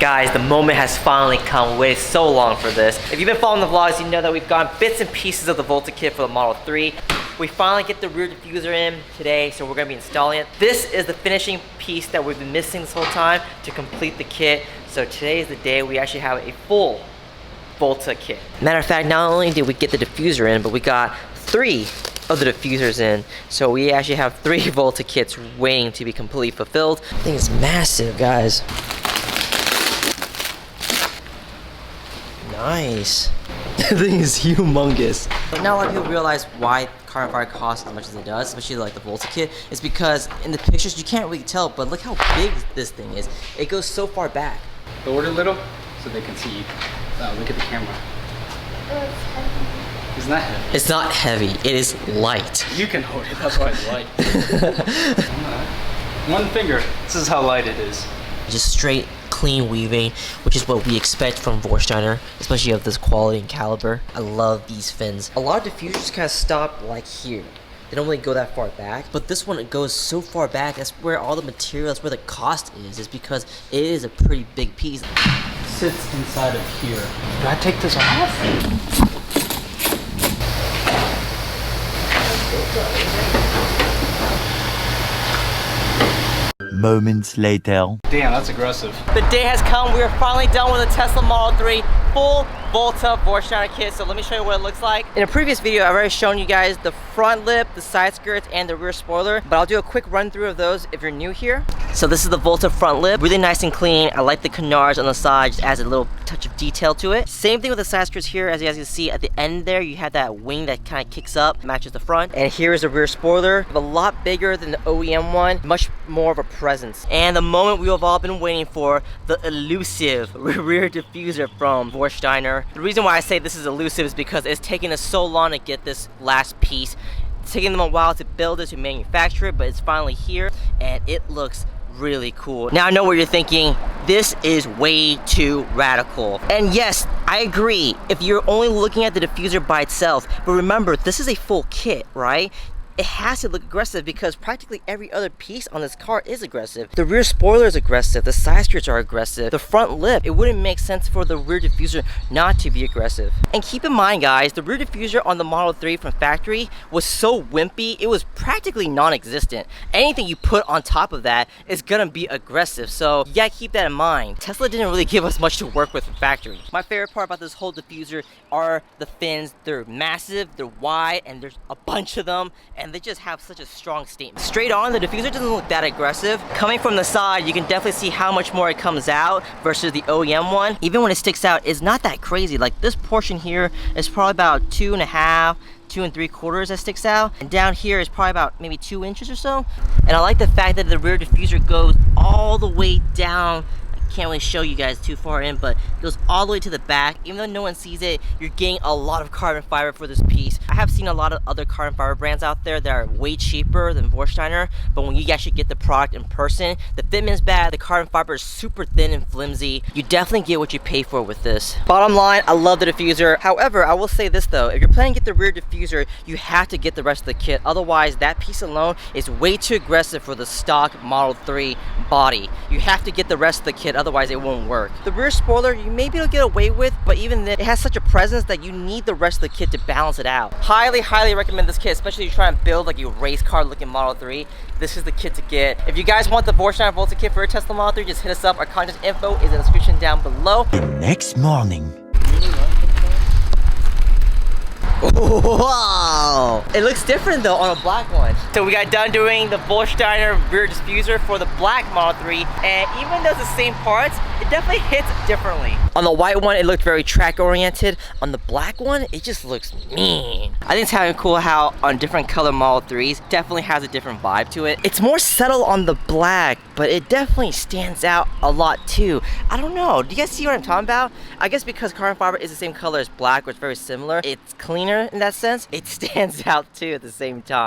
Guys, the moment has finally come. We waited so long for this. If you've been following the vlogs, you know that we've gotten bits and pieces of the Volta kit for the Model 3. We finally get the rear diffuser in today, so we're gonna be installing it. This is the finishing piece that we've been missing this whole time to complete the kit. So today is the day we actually have a full Volta kit. Matter of fact, not only did we get the diffuser in, but we got 3 of the diffusers in. So we actually have 3 Volta kits waiting to be completely fulfilled. This thing is massive, guys. Nice. The thing is humongous. But now a lot of people realize why carbon fiber costs as much as it does, especially like the Volta kit. It's because in the pictures you can't really tell, but look how big this thing is. It goes so far back. Lower it a little so they can see you. Look at the camera. It's not heavy. It's not heavy. It is light. You can hold it. That's why it's light. One finger. This is how light it is. Just straight clean weaving, which is what we expect from Vorsteiner, especially of this quality and caliber. I love these fins. A lot of diffusers kind of stop like here. They don't really go that far back, but this one, it goes so far back. That's where all the material, that's where the cost is because it is a pretty big piece. It sits inside of here. Do I take this off? Moments later. Damn, that's aggressive. The day has come. We are finally done with the Tesla Model 3 full Volta Vorsteiner kit. So let me show you what it looks like. In a previous video, I've already shown you guys the front lip, the side skirts, and the rear spoiler. But I'll do a quick run through of those if you're new here. So this is the Volta front lip. Really nice and clean. I like the canards on the side. Just adds a little touch of detail to it. Same thing with the side skirts here. As you guys can see at the end there, you have that wing that kind of kicks up, matches the front. And here is the rear spoiler. A lot bigger than the OEM one. Much more of a presence. And the moment we have all been waiting for, the elusive rear diffuser from Vorsteiner. The reason why I say this is elusive is because it's taken us so long to get this last piece. It's taking them a while to build it, to manufacture it, but it's finally here and it looks really cool. Now I know what you're thinking, this is way too radical. And yes, I agree if you're only looking at the diffuser by itself, but remember, this is a full kit, right? It has to look aggressive because practically every other piece on this car is aggressive. The rear spoiler is aggressive, the side skirts are aggressive, the front lip, it wouldn't make sense for the rear diffuser not to be aggressive. And keep in mind guys, the rear diffuser on the Model 3 from factory was so wimpy, it was practically non-existent. Anything you put on top of that is gonna be aggressive, so you gotta keep that in mind. Tesla didn't really give us much to work with from factory. My favorite part about this whole diffuser are the fins. They're massive, they're wide, and there's a bunch of them, and they just have such a strong statement. Straight on, the diffuser doesn't look that aggressive. Coming from the side, you can definitely see how much more it comes out versus the OEM one. Even when it sticks out, it's not that crazy. Like this portion here is probably about 2.5, 2 3/4 that sticks out, and down here is probably about maybe 2 inches or so. And I like the fact that the rear diffuser goes all the way down. Can't really show you guys too far in, but it goes all the way to the back. Even though no one sees it, you're getting a lot of carbon fiber for this piece. I have seen a lot of other carbon fiber brands out there that are way cheaper than Vorsteiner, but when you actually get the product in person, the fitment's bad, the carbon fiber is super thin and flimsy. You definitely get what you pay for with this. Bottom line, I love the diffuser. However, I will say this though, if you're planning to get the rear diffuser, you have to get the rest of the kit. Otherwise, that piece alone is way too aggressive for the stock Model 3 body. You have to get the rest of the kit, otherwise it won't work. The rear spoiler, you may be able to get away with, but even then, it has such a presence that you need the rest of the kit to balance it out. Highly recommend this kit, especially if you're trying to build like a race car looking Model 3. This is the kit to get. If you guys want the Vorsteiner Volta kit for your Tesla Model 3, just hit us up. Our contact info is in the description down below. The next morning. Wow! It looks different though on a black one. So we got done doing the Vorsteiner rear diffuser for the black Model 3, and even though it's the same parts, it definitely hits differently. On the white one, it looked very track oriented. On the black one, it just looks mean. I think it's kind of cool how on different color Model 3s, definitely has a different vibe to it. It's more subtle on the black, but it definitely stands out a lot too. I don't know, do you guys see what I'm talking about? I guess because carbon fiber is the same color as black, or it's very similar, it's cleaner in that sense. It stands out too at the same time.